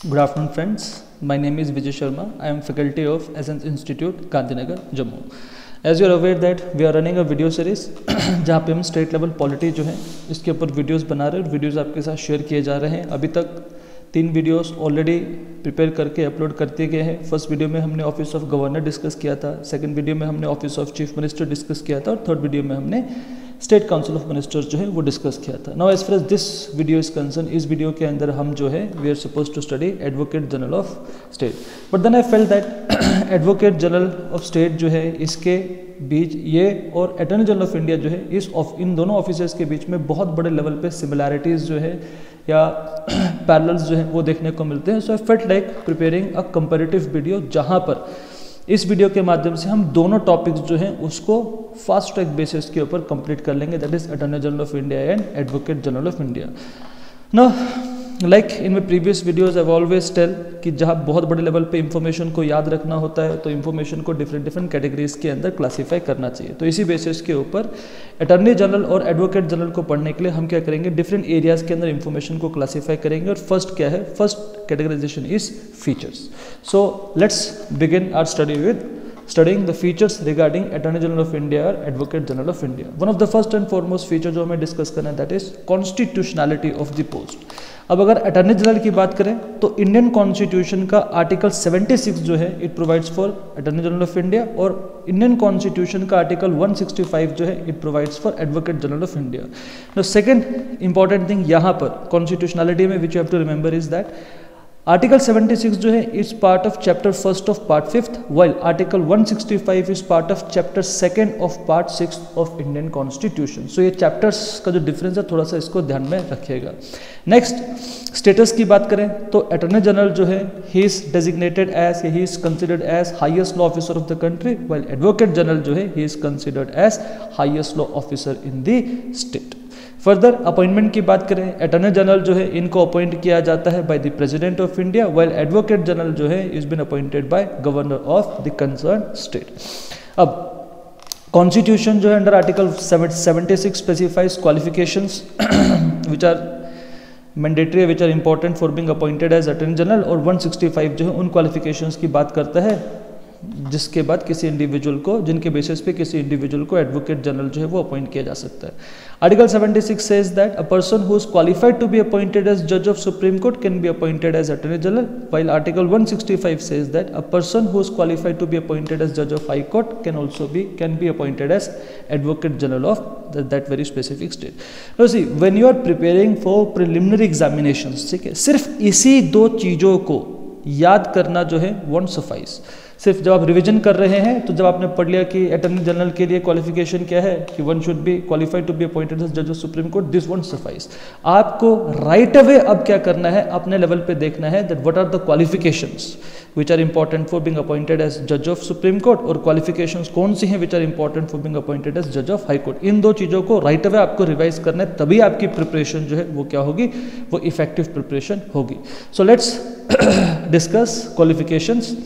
Good afternoon, friends. My name is Vijay Sharma. I am faculty of Essence Institute, Gandhinagar, Jammu. As you are aware that we are running a video series जहाँ पे हम state level polity जो है इसके ऊपर videos बना रहे हैं और वीडियोस आपके साथ शेयर किए जा रहे हैं। अभी तक 3 वीडियोस ऑलरेडी प्रिपेयर करके अपलोड कर दिए गए हैं। फर्स्ट वीडियो में हमने ऑफिस ऑफ गवर्नर डिस्कस किया था, सेकंड वीडियो में हमने office of chief minister discuss किया था और थर्ड वीडियो में हमने स्टेट काउंसिल ऑफ मिनिस्टर्स जो है वो डिस्कस किया था। Now as far as this video is concern, इस वीडियो के अंदर हम जो है we are suppose to study advocate general of state, but then I felt that advocate general of state जो है इसके बीच ये और अटॉर्नी जनरल ऑफ इंडिया जो है इन दोनों ऑफिसर्स के बीच में बहुत बड़े लेवल पे सिमिलैरिटीज़ जो है या पैरेलल्स जो है वो देखने को मिलते हैं। So I felt like preparing a comparative video जहाँ पर इस वीडियो के माध्यम से हम दोनों टॉपिक्स जो हैं उसको फास्ट ट्रैक बेसिस के ऊपर कंप्लीट कर लेंगे, that is attorney general of India and advocate general of India. Now like in my previous videos I always tell कि जहाँ बहुत बड़े लेवल पे इंफॉर्मेशन को याद रखना होता है तो इंफॉर्मेशन को डिफरेंट कैटेगरीज के अंदर क्लासीफाई करना चाहिए। तो इसी बेसिस के ऊपर अटॉर्नी जनरल और एडवोकेट जनरल को पढ़ने के लिए हम क्या करेंगे, डिफरेंट एरियाज के अंदर इंफॉर्मेशन को क्लासीफाई करेंगे। और फर्स्ट क्या है, first categorisation is features. So let's begin our study with studying the features regarding Attorney General of India or Advocate General of India. One of the first and foremost feature जो हमें discuss करना है that is constitutionality of the post. अब अगर attorney general की बात करें तो इंडियन कॉन्स्टिट्यूशन का आर्टिकल 76 जो है it provides for attorney general of India और इंडियन कॉन्स्टिट्यूशन का आर्टिकल 165 जो है it provides for advocate general of India. The second important thing यहाँ पर कॉन्स्टिट्यूशनलिटी में which you have to remember is that article 76 जो है is part of chapter 1 of part 5, while article 165 is part of chapter 2 of part 6 of Indian constitution. So ये chapters का जो difference है थोड़ा सा इसको ध्यान में रखिएगा। नेक्स्ट स्टेटस की बात करें तो अटॉर्नी जनरल जो है he is designated as, he is considered as highest law officer of the country, while advocate general जो है he is considered as highest law officer in the state. Further appointment की बात करें, attorney general जो है इनको appoint किया जाता है by the president of India, while advocate general जो है is been appointed by governor of the concern state. अब कॉन्स्टिट्यूशन जो है under article 76 specifies qualifications which are mandatory, which are important for being appointed as attorney general, और 165 जो है उन qualifications की बात करता है जिसके बाद किसी इंडिविजुअल को, जिनके बेसिस पे किसी इंडिविजुअल को एडवोकेट जनरल जो है वो अपॉइंट किया जा सकता है। Article 76 says that a person who is qualified to be appointed as जज of supreme court can be appointed as attorney general, while article 165 says that a person who is qualified to be appointed as जज of high court can be appointed as advocate general of that very specific state. No see when you are preparing for preliminary examinations, ठीक है, सिर्फ इसी 2 चीजों को याद करना जो है वोंट सफाइस। सिर्फ जब आप रिवीजन कर रहे हैं तो जब आपने पढ़ लिया कि अटॉर्नी जनरल के लिए क्वालिफिकेशन क्या है कि one should be qualified to be appointed as जज of supreme court, this won't suffice. आपको राइट अवे अब क्या करना है, अपने लेवल पे देखना है that what are the qualifications which are important for being appointed as जज ऑफ सुप्रीम कोर्ट, और क्वालिफिकेशंस कौन सी हैं which are important for being appointed as जज ऑफ हाई कोर्ट। इन 2 चीज़ों को राइट अवे आपको रिवाइज करना है, तभी आपकी प्रिपरेशन जो है वो क्या होगी, वो इफेक्टिव प्रिपरेशन होगी। सो लेट्स डिस्कस क्वालिफिकेशंस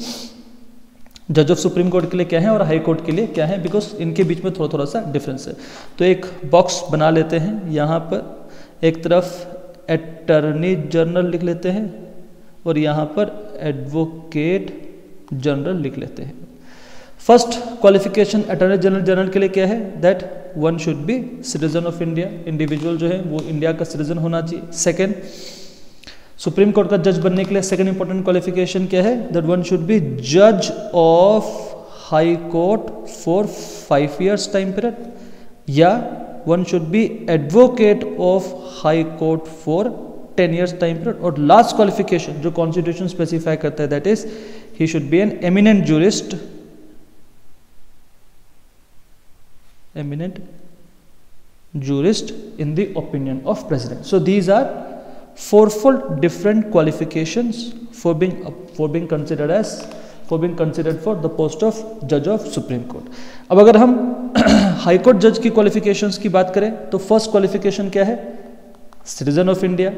जज ऑफ सुप्रीम कोर्ट के लिए क्या है और हाई कोर्ट के लिए क्या है, बिकॉज इनके बीच में थोड़ा सा डिफरेंस है। तो एक बॉक्स बना लेते हैं, यहाँ पर एक तरफ अटॉर्नी जनरल लिख लेते हैं और यहाँ पर एडवोकेट जनरल लिख लेते हैं। फर्स्ट क्वालिफिकेशन अटॉर्नी जनरल के लिए क्या है, that one should B citizen of India, individual जो है वो इंडिया का सिटीजन होना चाहिए। सेकेंड, सुप्रीम कोर्ट का जज बनने के लिए सेकंड इंपॉर्टेंट क्वालिफिकेशन क्या है, दैट वन शुड बी जज of high court for 5 years time period, या one should be advocate of high court for 10 years time period. और लास्ट क्वालिफिकेशन जो कॉन्स्टिट्यूशन स्पेसिफाई करता है that is he should be an eminent jurist in the opinion of president. So these are 4-fold different qualifications for being considered for the post of judge of supreme court. अब अगर हम high court जज की qualifications की बात करें तो first qualification क्या है, citizen of India.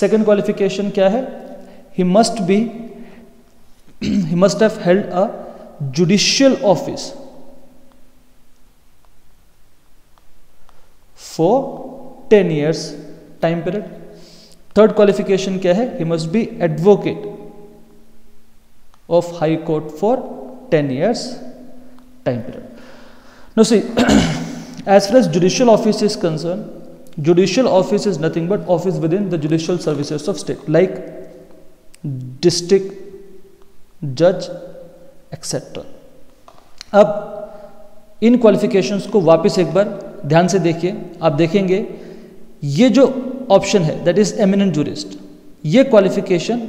Second qualification क्या है, he must have held a judicial office for 10 years time period. Third qualification क्या है? He must be advocate of high court for 10 years time period. Now see, as far as judicial office is concerned, judicial office is nothing but office within the judicial services of state, like district judge etc. अब इन qualifications को वापस एक बार ध्यान से देखिए, आप देखेंगे ये जो ऑप्शन है दैट इज एमिनेंट जूरिस्ट, ये क्वालिफिकेशन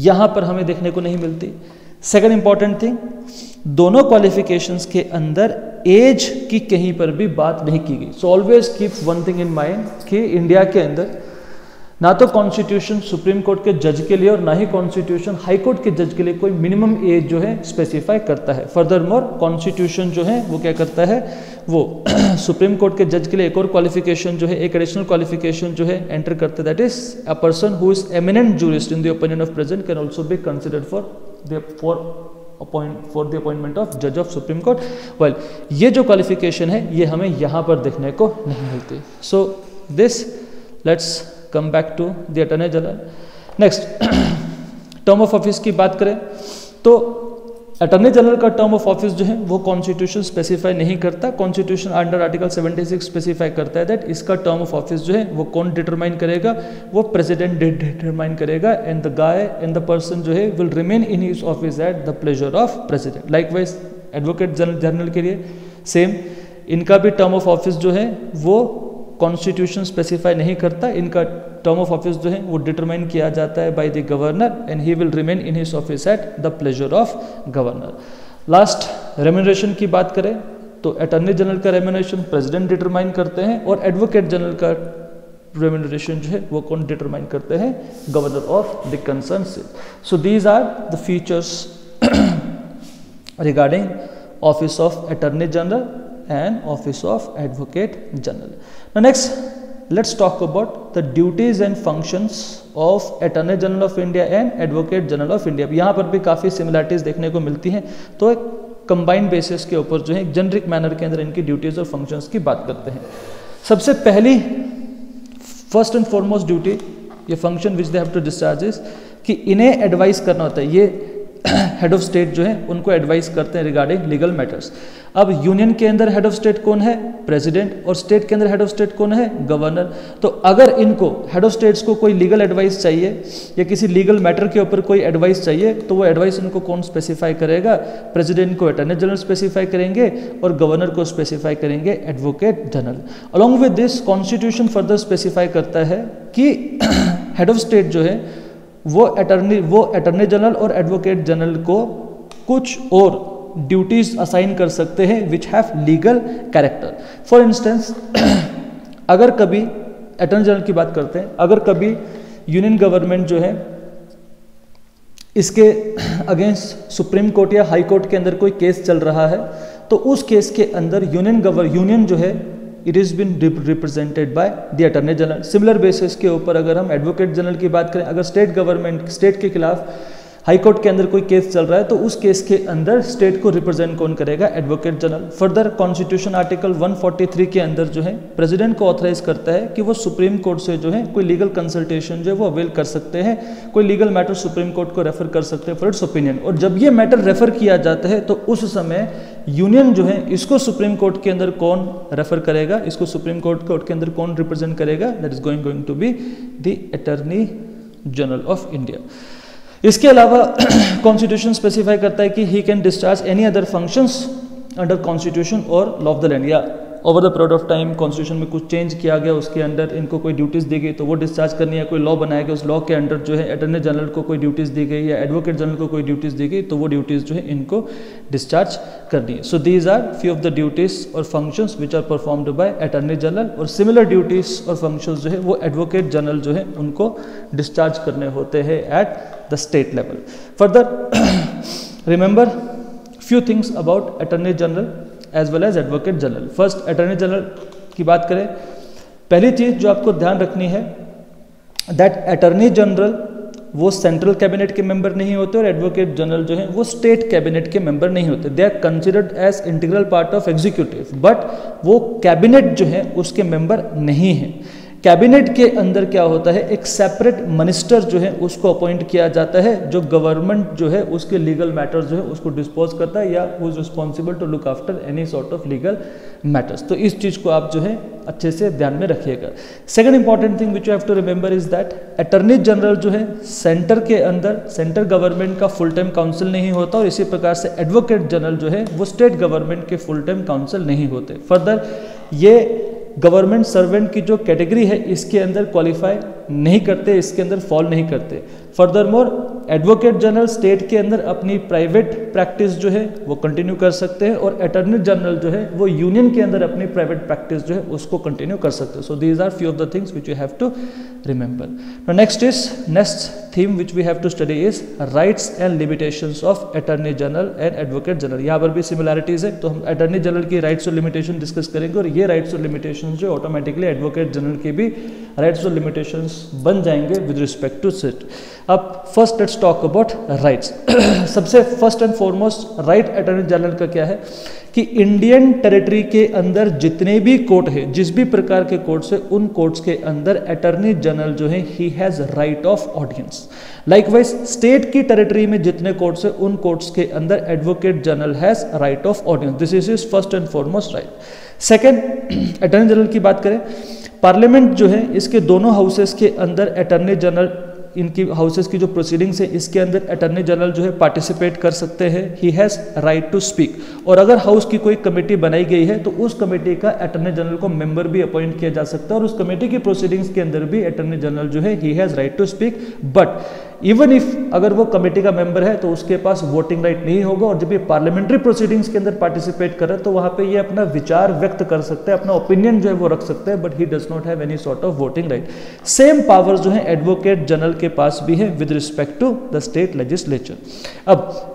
यहां पर हमें देखने को नहीं मिलती। सेकंड इंपॉर्टेंट थिंग, दोनों क्वालिफिकेशंस के अंदर एज की कहीं पर भी बात नहीं की गई। So always keep one thing in mind कि इंडिया के अंदर ना तो कॉन्स्टिट्यूशन सुप्रीम कोर्ट के जज के लिए और ना ही कॉन्स्टिट्यूशन हाई कोर्ट के जज के लिए कोई मिनिमम एज जो है स्पेसिफाई करता है। फर्दर मोर कॉन्स्टिट्यूशन जो है वो क्या करता है, वो सुप्रीम कोर्ट के जज के लिए एक और क्वालिफिकेशन जो है, एक एडिशनल क्वालिफिकेशन जो है एंटर करता है, that is a person who is eminent jurist in the opinion of president can also be considered for the appointment of जज ऑफ सुप्रीम कोर्ट। वेल, ये जो क्वालिफिकेशन है ये हमें यहाँ पर देखने को नहीं मिलती। So this, let's come back to the attorney general. Next, term of office की बात करें तो अटॉर्नी जनरल का टर्म ऑफ ऑफिस जो है वो कॉन्स्टिट्यूशन स्पेसिफाई नहीं करता। कॉन्स्टिट्यूशन अंडर आर्टिकल 76 स्पेसिफाई करता है दैट इसका टर्म ऑफ ऑफिस जो है वो कौन डिटरमाइन करेगा, वो प्रेसिडेंट डिटरमाइन करेगा, and the guy and the person जो है will remain in his office at the pleasure of president. Likewise advocate general के लिए सेम, इनका भी टर्म ऑफ ऑफिस जो है वो कॉन्स्टिट्यूशन स्पेसिफाई नहीं करता, इनका टर्म ऑफ ऑफिस जो है वो डिटरमाइन किया जाता है by the governor and he will remain in his office at the pleasure of governor. Last, remuneration की बात करें तो अटॉर्नी जनरल का रेम्यूनरेशन प्रेसिडेंट डिटरमाइन करते हैं और एडवोकेट जनरल का रेम्यूनरेशन जो है वो कौन डिटरमाइन करते हैं, governor of the concern state. So these are the features regarding office of attorney general and office of advocate general. Now next, let's talk about the duties and functions of attorney general of India and advocate general of India. यहाँ पर भी काफ़ी similarities देखने को मिलती हैं, तो एक कंबाइंड बेसिस के ऊपर जो है जेनरिक मैनर के अंदर इनकी ड्यूटीज और फंक्शंस की बात करते हैं। सबसे पहली फर्स्ट एंड फॉरमोस्ट ड्यूटी, ये function which they have to discharge is कि इन्हें एडवाइस करना होता है, ये हेड ऑफ स्टेट जो है उनको एडवाइस करते हैं रिगार्डिंग लीगल मैटर्स। अब यूनियन के अंदर हेड ऑफ स्टेट कौन है, प्रेसिडेंट, और स्टेट के अंदर हेड ऑफ स्टेट कौन है, गवर्नर। तो अगर इनको हेड ऑफ स्टेट्स को कोई लीगल एडवाइस चाहिए या किसी लीगल मैटर के ऊपर कोई एडवाइस चाहिए तो वो एडवाइस इनको कौन स्पेसिफाई करेगा, प्रेसिडेंट को अटॉर्नी जनरल स्पेसिफाई करेंगे और गवर्नर को स्पेसिफाई करेंगे advocate general. Along with this constitution further specify करता है कि हेड ऑफ स्टेट जो है वो अटॉर्नी जनरल और एडवोकेट जनरल को कुछ और ड्यूटीज असाइन कर सकते हैं which have legal character. For instance, अगर कभी अटॉर्नी जनरल की बात करते हैं, अगर कभी यूनियन गवर्नमेंट जो है इसके अगेंस्ट सुप्रीम कोर्ट या हाई कोर्ट के अंदर कोई केस चल रहा है तो उस केस के अंदर यूनियन जो है it is been represented by the attorney general. Similar basis के ऊपर अगर हम एडवोकेट जनरल की बात करें, अगर स्टेट के खिलाफ हाई कोर्ट के अंदर कोई केस चल रहा है तो उस केस के अंदर स्टेट को रिप्रेजेंट कौन करेगा, advocate general. Further constitution article 143 के अंदर जो है प्रेसिडेंट को ऑथराइज करता है कि वो सुप्रीम कोर्ट से जो है कोई लीगल कंसल्टेशन जो है वो अवेल कर सकते हैं, कोई लीगल मैटर सुप्रीम कोर्ट को रेफर कर सकते हैं फॉर इट्स ओपिनियन। और जब ये मैटर रेफर किया जाता है तो उस समय यूनियन जो है इसको सुप्रीम कोर्ट के अंदर कौन रेफर करेगा, इसको सुप्रीम कोर्ट के अंदर कौन रिप्रेजेंट करेगा, that is going to be the attorney general of India. इसके अलावा कॉन्स्टिट्यूशन स्पेसिफाई करता है कि he can discharge any other functions under constitution और लॉ ऑफ द लैंड, या over the period of time constitution में कुछ चेंज किया गया, उसके अंदर इनको कोई ड्यूटीज़ दी गई तो वो डिस्चार्ज करनी है, कोई लॉ बनाया गया उस लॉ के अंडर जो है अटॉर्नी जनरल को कोई ड्यूटीज़ दी गई या एडवोकेट जनरल को कोई ड्यूटीज़ दी गई तो वो ड्यूटीज़ जो है इनको डिस्चार्ज करनी है। So these are few of the duties और functions which are performed by attorney general, और सिमिलर ड्यूटीज़ और फंक्शंस जो है वो एडवोकेट जनरल जो है उनको डिस्चार्ज करने होते हैं at the state level. Further remember few things about attorney general as well as advocate general. First, attorney general की बात करें, पहली चीज जो आपको ध्यान रखनी है दैट अटॉर्नी जनरल वो सेंट्रल कैबिनेट के मेंबर नहीं होते और एडवोकेट जनरल जो है वो स्टेट कैबिनेट के मेंबर नहीं होते। They are considered as integral part of executive, but वो कैबिनेट जो है उसके मेंबर नहीं है। कैबिनेट के अंदर क्या होता है, एक सेपरेट मिनिस्टर जो है उसको अपॉइंट किया जाता है, जो गवर्नमेंट जो है उसके लीगल मैटर्स जो है उसको डिस्पोज करता है, या who is responsible to look after any sort of legal matters. तो इस चीज को आप जो है अच्छे से ध्यान में रखिएगा। Second important thing which you have to remember is that attorney general जो है सेंटर के अंदर सेंटर गवर्नमेंट का फुल टाइम काउंसिल नहीं होता, और इसी प्रकार से एडवोकेट जनरल जो है वो स्टेट गवर्नमेंट के फुल टाइम काउंसिल नहीं होते। फर्दर ये गवर्नमेंट सर्वेंट की जो कैटेगरी है इसके अंदर क्वालिफाई नहीं करते, इसके अंदर फॉल नहीं करते। Further more advocate general state के अंदर अपनी प्राइवेट प्रैक्टिस जो है वो कंटिन्यू कर सकते हैं, और अटॉर्नी जनरल जो है वो यूनियन के अंदर अपनी प्राइवेट प्रैक्टिस जो है उसको कंटिन्यू कर सकते हैं। So these are few of the things which you have to remember. Now next theme which we have to study is rights and limitations of attorney general and advocate general. यहाँ पर भी similarities है, तो हम attorney general की rights और limitation discuss करेंगे, और ये राइट्स और लिमिटेशन जो ऑटोमेटिकली एडवोकेट जनरल के भी राइट्स और लिमिटेशंस बन जाएंगे विद रिस्पेक्ट टू सिट। अब first let's talk about rights. सबसे first and foremost right attorney general का क्या है कि इंडियन टेरिटरी के अंदर जितने भी कोर्ट है, जिस भी प्रकार के कोर्ट्स है, उन कोर्ट्स के अंदर अटॉर्नी जनरल जो है he has right of audience. Likewise state की टेरिटरी में जितने कोर्ट्स है, उन कोर्ट्स के अंदर advocate general has right of audience. This is his first and foremost right. Second, attorney general की बात करें, पार्लियामेंट जो है इसके दोनों हाउसेस के अंदर अटॉर्नी जनरल, इनकी हाउसेस की जो प्रोसीडिंग्स है इसके अंदर अटॉर्नी जनरल जो है पार्टिसिपेट कर सकते हैं। He has right to speak, और अगर हाउस की कोई कमेटी बनाई गई है तो उस कमेटी का अटॉर्नी जनरल को मेंबर भी अपॉइंट किया जा सकता है, और उस कमेटी की प्रोसीडिंग्स के अंदर भी अटॉर्नी जनरल जो है he has right to speak. But even if अगर वो कमेटी का मेंबर है तो उसके पास वोटिंग राइट नहीं होगा, और जब ये पार्लियामेंट्री प्रोसीडिंग्स के अंदर पार्टिसिपेट करे तो वहां पे ये अपना विचार व्यक्त कर सकते हैं, अपना ओपिनियन जो है वो रख सकते हैं, but he does not have any sort of voting right. Same powers जो है एडवोकेट जनरल के पास भी है with respect to the state legislature. अब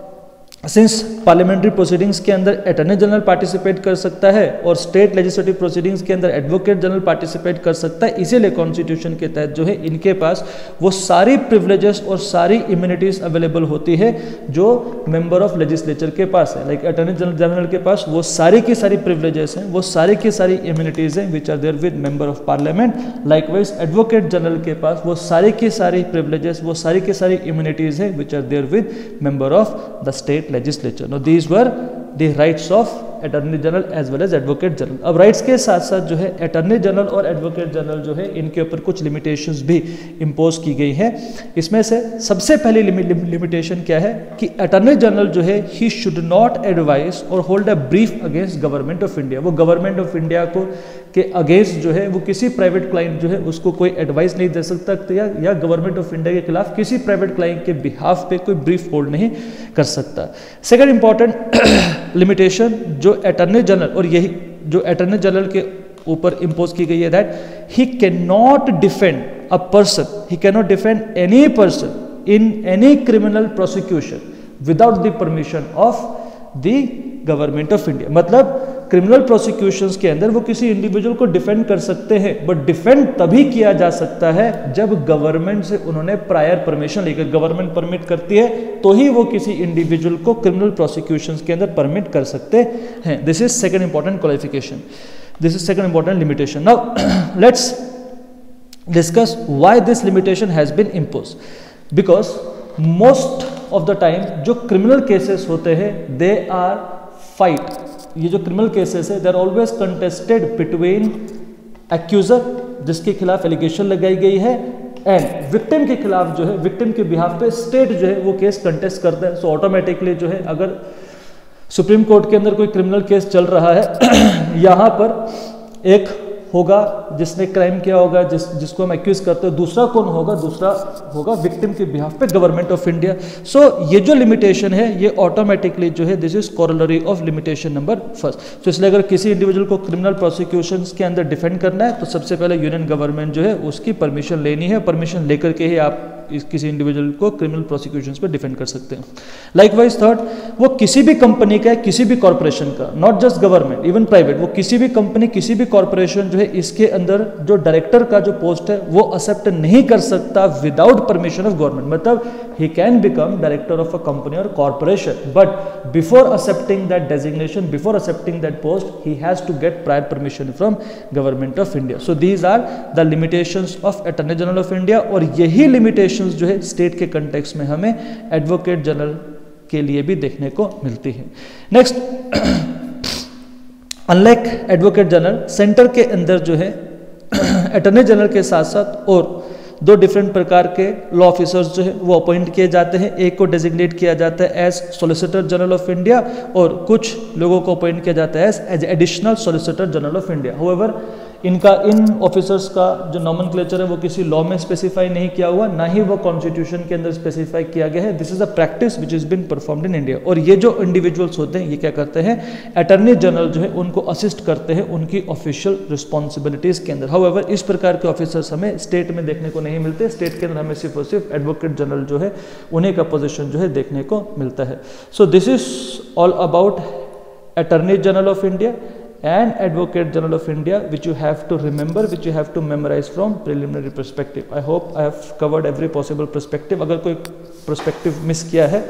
सिंस पार्लियामेंट्री प्रोसीडिंग्स के अंदर अटॉर्नी जनरल पार्टिसिपेट कर सकता है और स्टेट लेजिस्लेटिव प्रोसीडिंग्स के अंदर एडवोकेट जनरल पार्टिसिपेट कर सकता है, इसीलिए कॉन्स्टिट्यूशन के तहत जो है इनके पास वो सारी प्रिविलेजेस और सारी इम्यूनिटीज अवेलेबल होती है जो मेंबर ऑफ लेजिस्लेचर के पास है। लाइक अटॉर्नी जनरल के पास वो सारी की सारी प्रिविलेजेस हैं, वो सारी की सारी इम्यूनिटीज हैं which are there with member of parliament. Likewise advocate general के पास वो सारी की सारी प्रिविलेजेस, वो सारी की सारी इम्यूनिटीज हैं which are there with member of the state legislature. Now these were the rights of attorney general as well as advocate general. अब राइट्स के साथ साथ जो है अटॉर्नी जनरल और एडवोकेट जनरल जो है इनके ऊपर कुछ लिमिटेशंस भी इम्पोज की गई हैं। इसमें से सबसे पहली लिमिटेशन क्या है कि अटॉर्नी जनरल जो है ही शुड नॉट एडवाइस और hold a brief against government of India. वो गवर्नमेंट ऑफ इंडिया को के अगेंस्ट जो है वो किसी प्राइवेट क्लाइंट जो है उसको कोई एडवाइस नहीं दे सकता, या गवर्नमेंट ऑफ इंडिया के खिलाफ किसी प्राइवेट क्लाइंट के बिहाफ पे कोई ब्रीफ होल्ड नहीं कर सकता। सेकंड इंपॉर्टेंट लिमिटेशन जो अटॉर्नी जनरल, और यही जो अटॉर्नी जनरल के ऊपर इंपोज की गई है, that he can not defend a person, he can not defend any person in any criminal prosecution without the permission of the government of India. मतलब क्रिमिनल प्रोसिक्यूशंस के अंदर वो किसी इंडिविजुअल को डिफेंड कर सकते हैं, बट डिफेंड तभी किया जा सकता है जब गवर्नमेंट से उन्होंने प्रायर परमिशन लेकर, गवर्नमेंट परमिट करती है तो ही वो किसी इंडिविजुअल को क्रिमिनल प्रोसिक्यूशंस के अंदर परमिट कर सकते हैं। This is second important qualification, this is second important limitation. Now let's discuss why this limitation has been impose. Because most of the time जो क्रिमिनल केसेस होते हैं दे आर फाइट, ये जो क्रिमिनल केसेस है they are always contested between accuser जिसके खिलाफ allegation लगाई गई है एंड विक्टिम के खिलाफ जो है, विक्टिम के बिहाफ पे स्टेट जो है वो केस कंटेस्ट करता है। सो ऑटोमेटिकली जो है अगर सुप्रीम कोर्ट के अंदर कोई क्रिमिनल केस चल रहा है, यहाँ पर एक होगा जिसने क्राइम किया होगा, जिसको हम एक्यूज करते हैं, दूसरा कौन होगा, दूसरा होगा विक्टिम के बिहाफ पे गवर्नमेंट ऑफ इंडिया। सो ये जो लिमिटेशन है ये ऑटोमेटिकली जो है this is corollary of limitation number first. तो इसलिए अगर किसी इंडिविजुअल को क्रिमिनल प्रोसिक्यूशन के अंदर डिफेंड करना है तो सबसे पहले यूनियन गवर्नमेंट जो है उसकी परमिशन लेनी है, परमिशन लेकर के ही आप किसी इंडिविजुअल को क्रिमिनल प्रोसिक्यूशंस पे डिफेंड कर सकते हैं। लाइकवाइज थर्ड, वो किसी भी कंपनी का, किसी भी कॉर्पोरेशन का, not just government even private, वो किसी भी कंपनी, किसी भी कॉर्पोरेशन जो है इसके अंदर जो डायरेक्टर का जो पोस्ट है वो एक्सेप्ट नहीं कर सकता विदाउट परमिशन ऑफ गवर्नमेंट। मतलब he can become director of a company or corporation, but before accepting that designation, before accepting that post, he has to get prior permission from government of India. So these are the limitations of Attorney General of India, और यही limitations जो है state के context में हमें advocate general के लिए भी देखने को मिलती है. Next, unlike advocate general, centre के अंदर जो है अटॉर्नी जनरल के साथ साथ और दो डिफरेंट प्रकार के लॉ ऑफिसर्स जो है वो अपॉइंट किए जाते हैं. एक को डेजिग्नेट किया जाता है as solicitor general of India और कुछ लोगों को अपॉइंट किया जाता है as additional solicitor general of India. However इन ऑफिसर्स का जो नॉमेनक्लेचर है वो किसी लॉ में स्पेसिफाई नहीं किया हुआ, ना ही वो कॉन्स्टिट्यूशन के अंदर स्पेसिफाई किया गया है. This is a practice which is been performed in India. और ये जो इंडिविजुअल्स होते हैं ये क्या करते हैं, अटॉर्नी जनरल जो है उनको असिस्ट करते हैं उनकी ऑफिशियल रिस्पॉन्सिबिलिटीज के अंदर. हाउएवर इस प्रकार के ऑफिसर्स हमें स्टेट में देखने को नहीं मिलते. स्टेट के अंदर हमें सिर्फ और सिर्फ एडवोकेट जनरल जो है उन्हीं का पोजीशन जो है देखने को मिलता है. So this is all about attorney general of India and Advocate General of India, which you have to remember, which you have to memorize from preliminary perspective. I hope I have covered every possible perspective. अगर कोई perspective miss किया है,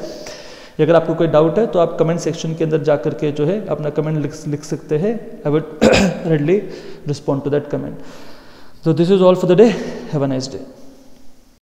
अगर आपको कोई doubt है तो आप कमेंट सेक्शन के अंदर जा करके जो है अपना कमेंट लिख सकते हैं. I would readily respond to that comment. So this is all for the day. Have a nice day.